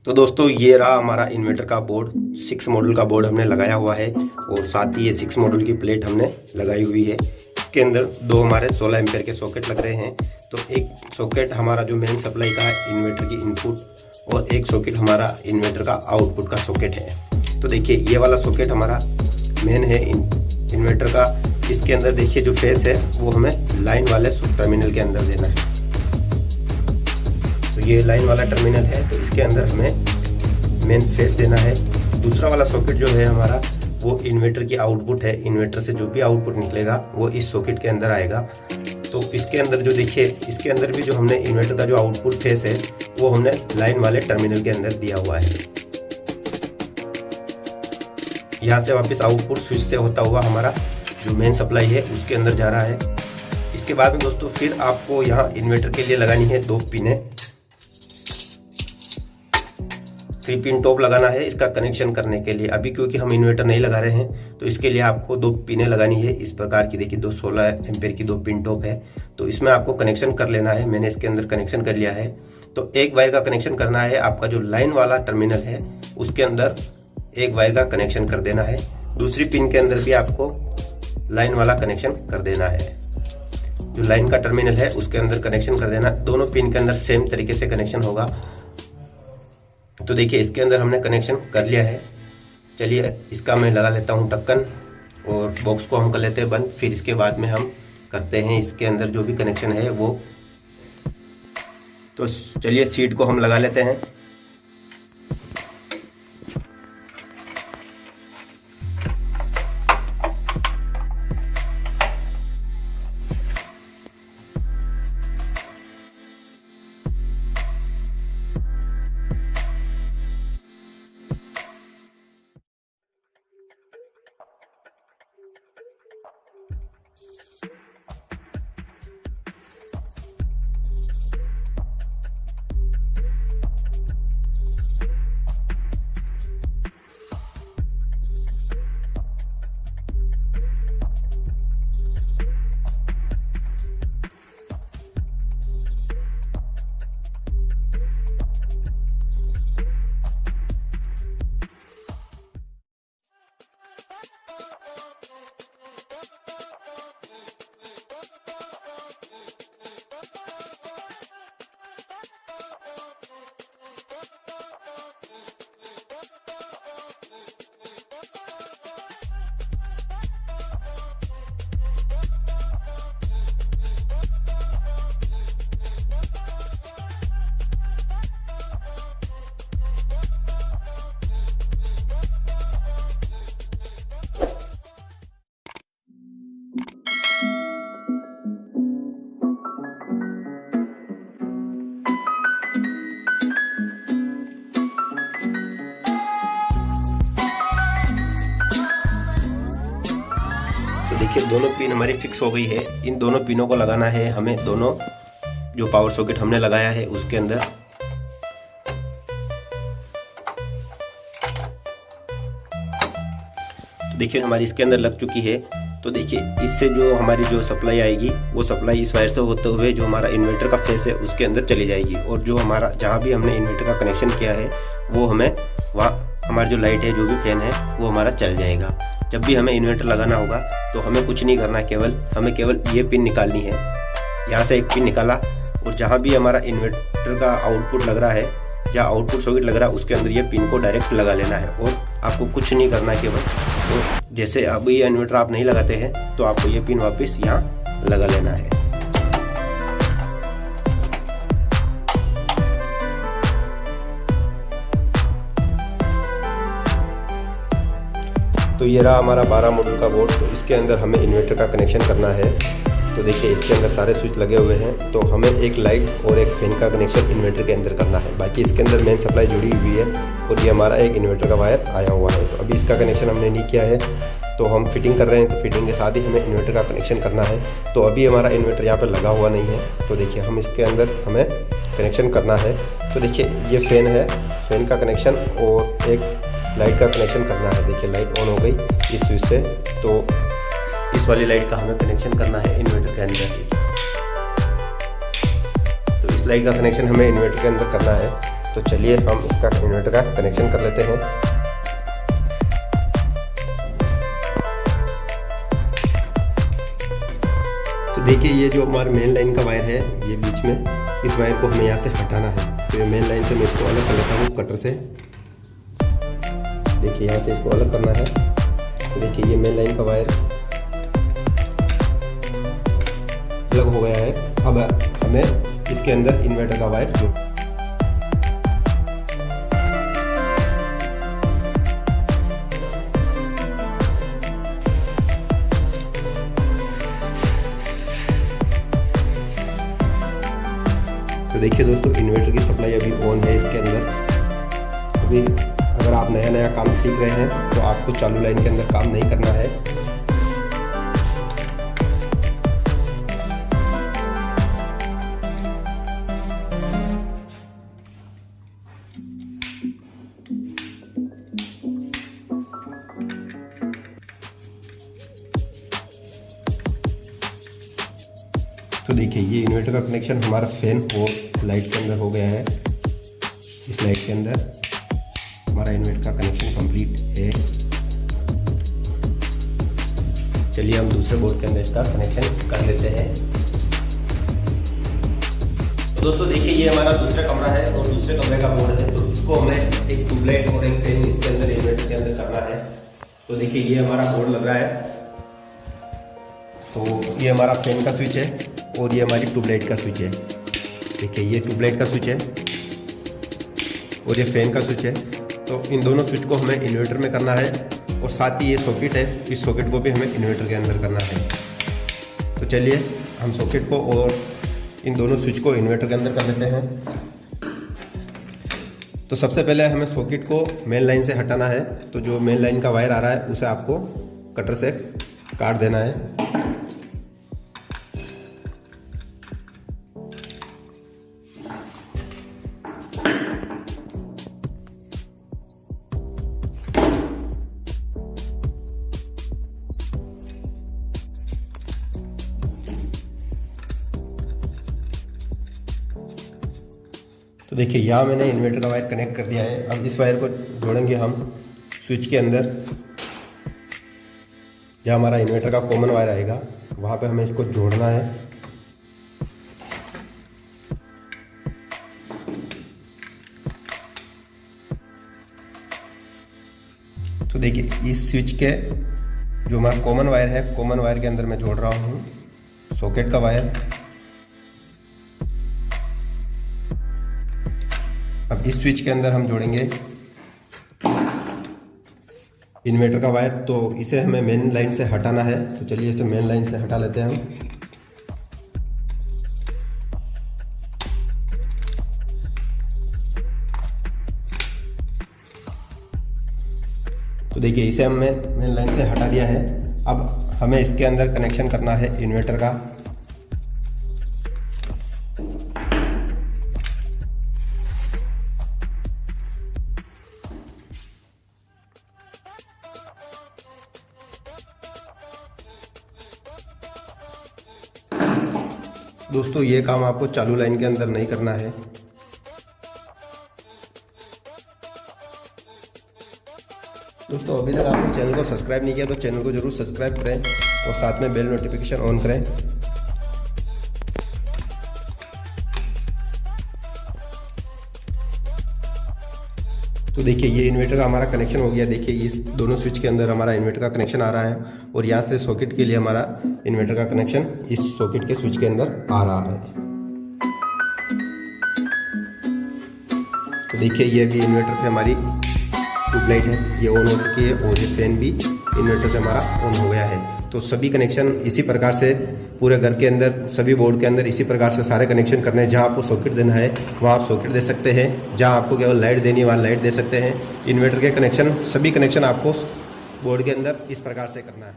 तो दोस्तों ये रहा हमारा इन्वर्टर का बोर्ड। 6 मॉडल का बोर्ड हमने लगाया हुआ है और साथ ही ये 6 मॉडल की प्लेट हमने लगाई हुई है। इसके अंदर दो हमारे 16 एम्पेयर के सॉकेट लग रहे हैं। तो एक सॉकेट हमारा जो मेन सप्लाई का है इन्वर्टर की इनपुट और एक सॉकेट हमारा इन्वर्टर का आउटपुट का सॉकेट है। तो देखिए ये वाला सॉकेट हमारा मेन है इन्वर्टर का। इसके अंदर देखिए जो फेस है वो हमें लाइन वाले टर्मिनल के अंदर देना है। तो ये लाइन वाला टर्मिनल है तो इसके अंदर हमें मेन फेस देना है। दूसरा वाला सॉकेट जो है हमारा वो इन्वर्टर की आउटपुट है। इन्वर्टर से जो भी आउटपुट निकलेगा वो इस सॉकेट के अंदर आएगा। तो इसके अंदर जो देखिए इसके अंदर भी जो हमने इन्वर्टर का जो आउटपुट फेस है वो हमने लाइन वाले टर्मिनल के अंदर दिया हुआ है। यहाँ से वापस आउटपुट स्विच से होता हुआ हमारा जो मेन सप्लाई है उसके अंदर जा रहा है। इसके बाद में दोस्तों फिर आपको यहाँ इन्वर्टर के लिए लगानी है 2 पिनें। 3 पिन टॉप लगाना है इसका कनेक्शन करने के लिए। अभी क्योंकि हम इन्वर्टर नहीं लगा रहे हैं तो इसके लिए आपको 2 पिनें लगानी है इस प्रकार की। देखिए 16 एम्पेयर की 2 पिन टॉप है तो इसमें आपको कनेक्शन कर लेना है। मैंने इसके अंदर कनेक्शन कर लिया है। तो एक वायर का कनेक्शन करना है। आपका जो लाइन वाला टर्मिनल है उसके अंदर एक वायर का कनेक्शन कर देना है। दूसरी पिन के अंदर भी आपको लाइन वाला कनेक्शन कर देना है। जो लाइन का टर्मिनल है उसके अंदर कनेक्शन कर देना। दोनों पिन के अंदर सेम तरीके से कनेक्शन होगा। तो देखिए इसके अंदर हमने कनेक्शन कर लिया है। चलिए इसका मैं लगा लेता हूँ ढक्कन और बॉक्स को हम कर लेते हैं बंद। फिर इसके बाद में हम करते हैं इसके अंदर जो भी कनेक्शन है वो। तो चलिए सीट को हम लगा लेते हैं। देखिए दोनों पिन हमारी फिक्स हो गई है। इन दोनों पिनों को लगाना है हमें दोनों जो पावर सॉकेट हमने लगाया है उसके अंदर। तो देखिए हमारी इसके अंदर लग चुकी है। तो देखिए इससे जो हमारी जो सप्लाई आएगी वो सप्लाई इस वायर से होते हुए जो हमारा इन्वर्टर का फेस है उसके अंदर चली जाएगी। और जो हमारा जहाँ भी हमने इन्वर्टर का कनेक्शन किया है वो हमें वहाँ हमारी जो लाइट है जो भी फैन है वो हमारा चल जाएगा। जब भी हमें इन्वर्टर लगाना होगा तो हमें कुछ नहीं करना, हमें केवल ये पिन निकालनी है। यहाँ से एक पिन निकाला और जहाँ भी हमारा इन्वर्टर का आउटपुट लग रहा है, जहाँ आउटपुट सॉकेट लग रहा है उसके अंदर ये पिन को डायरेक्ट लगा लेना है और आपको कुछ नहीं करना है केवल। तो जैसे अब ये इन्वर्टर आप नहीं लगाते हैं तो आपको ये पिन वापस यहाँ लगा लेना है। तो ये रहा हमारा 12 मॉडल का बोर्ड। तो इसके अंदर हमें इन्वर्टर का कनेक्शन करना है। तो देखिए इसके अंदर सारे स्विच लगे हुए हैं। तो हमें एक लाइट और एक फैन का कनेक्शन इन्वर्टर के अंदर करना है। बाकी इसके अंदर मेन सप्लाई जुड़ी हुई है और ये हमारा एक इन्वर्टर का वायर आया हुआ है। तो अभी इसका कनेक्शन हमने नहीं किया है तो हम फिटिंग कर रहे हैं। तो फिटिंग के साथ ही हमें इन्वर्टर का कनेक्शन करना है। तो अभी हमारा इन्वर्टर यहाँ पर लगा हुआ नहीं है। तो देखिए हम इसके अंदर हमें कनेक्शन करना है। तो देखिए ये फैन है, फैन का कनेक्शन और एक लाइट का कनेक्शन करना है। देखिए लाइट ऑन हो गई इस स्विच से। तो इस वाली लाइट का हमें कनेक्शन करना है इन्वर्टर के अंदर। तो इस लाइट का कनेक्शन हमें इन्वर्टर के अंदर करना है। तो चलिए हम इसका इन्वर्टर का कनेक्शन कर लेते हैं। तो देखिए ये जो हमारा मेन लाइन का वायर है, ये बीच में इस वायर को हमें यहाँ से हटाना है। तो ये मेन लाइन से मैं इसको अलग कर लेता हूँ कटर से। देखिए यहाँ से इसको अलग करना है। तो देखिए ये मेन लाइन का वायर अलग हो गया है। अब हमें इसके अंदर इन्वर्टर का वायर जो तो देखिए दोस्तों इन्वर्टर की सप्लाई अभी ऑन है इसके अंदर। अभी अगर आप नया नया काम सीख रहे हैं तो आपको चालू लाइन के अंदर काम नहीं करना है। तो देखिए ये इन्वर्टर का कनेक्शन हमारा फैन और लाइट के अंदर हो गया है। इस लाइट के अंदर हमारा इन्वर्टर का कनेक्शन कंप्लीट है। चलिए हम दूसरे बोर्ड के अंदर इसका कनेक्शन कर लेते हैं। तो दोस्तों देखिए ये हमारा दूसरा कमरा है और दूसरे कमरे का बोर्ड है। तो इसको हमें एक ट्यूबलाइट और एक फैन इसके अंदर इन्वर्टर के अंदर करना है। तो देखिए ये हमारा बोर्ड लग रहा है। तो ये हमारा फैन का स्विच है और ये हमारी ट्यूबलाइट का स्विच है। देखिए ये ट्यूबलाइट का स्विच है और ये फैन का स्विच है। तो इन दोनों स्विच को हमें इन्वर्टर में करना है और साथ ही ये सॉकेट है, इस सॉकेट को भी हमें इन्वर्टर के अंदर करना है। तो चलिए हम सॉकेट को और इन दोनों स्विच को इन्वर्टर के अंदर कर लेते हैं। तो सबसे पहले हमें सॉकेट को मेन लाइन से हटाना है। तो जो मेन लाइन का वायर आ रहा है उसे आपको कटर से काट देना है। तो देखिए यहाँ मैंने इन्वर्टर का वायर कनेक्ट कर दिया है। अब इस वायर को जोड़ेंगे हम स्विच के अंदर। जहाँ हमारा इन्वर्टर का कॉमन वायर आएगा वहाँ पे हमें इसको जोड़ना है। तो देखिए इस स्विच के जो हमारा कॉमन वायर है, कॉमन वायर के अंदर मैं जोड़ रहा हूँ सॉकेट का वायर। अब इस स्विच के अंदर हम जोड़ेंगे इन्वर्टर का वायर। तो इसे हमें मेन लाइन से हटाना है। तो चलिए इसे मेन लाइन से हटा लेते हैं हम। तो देखिए इसे हमने मेन लाइन से हटा दिया है। अब हमें इसके अंदर कनेक्शन करना है इन्वर्टर का। दोस्तों ये काम आपको चालू लाइन के अंदर नहीं करना है। दोस्तों अभी तक आपने चैनल को सब्सक्राइब नहीं किया तो चैनल को जरूर सब्सक्राइब करें और साथ में बेल नोटिफिकेशन ऑन करें। तो देखिए ये इन्वर्टर का हमारा कनेक्शन हो गया। देखिए इस दोनों स्विच के अंदर हमारा इन्वर्टर का कनेक्शन आ रहा है और यहाँ से सॉकेट के लिए हमारा इन्वर्टर का कनेक्शन इस सॉकेट के स्विच के अंदर आ रहा है। तो देखिए ये भी इन्वर्टर से हमारी ट्यूबलाइट है, ये ऑन हो चुकी है और ये फैन भी इन्वर्टर से हमारा ऑन हो गया है। तो सभी कनेक्शन इसी प्रकार से पूरे घर के अंदर, सभी बोर्ड के अंदर इसी प्रकार से सारे कनेक्शन करने हैं। जहाँ आपको सॉकेट देना है वहाँ आप सॉकेट दे सकते हैं, जहाँ आपको केवल लाइट देनी है वहाँ लाइट दे सकते हैं। इन्वर्टर के कनेक्शन, सभी कनेक्शन आपको बोर्ड के अंदर इस प्रकार से करना है।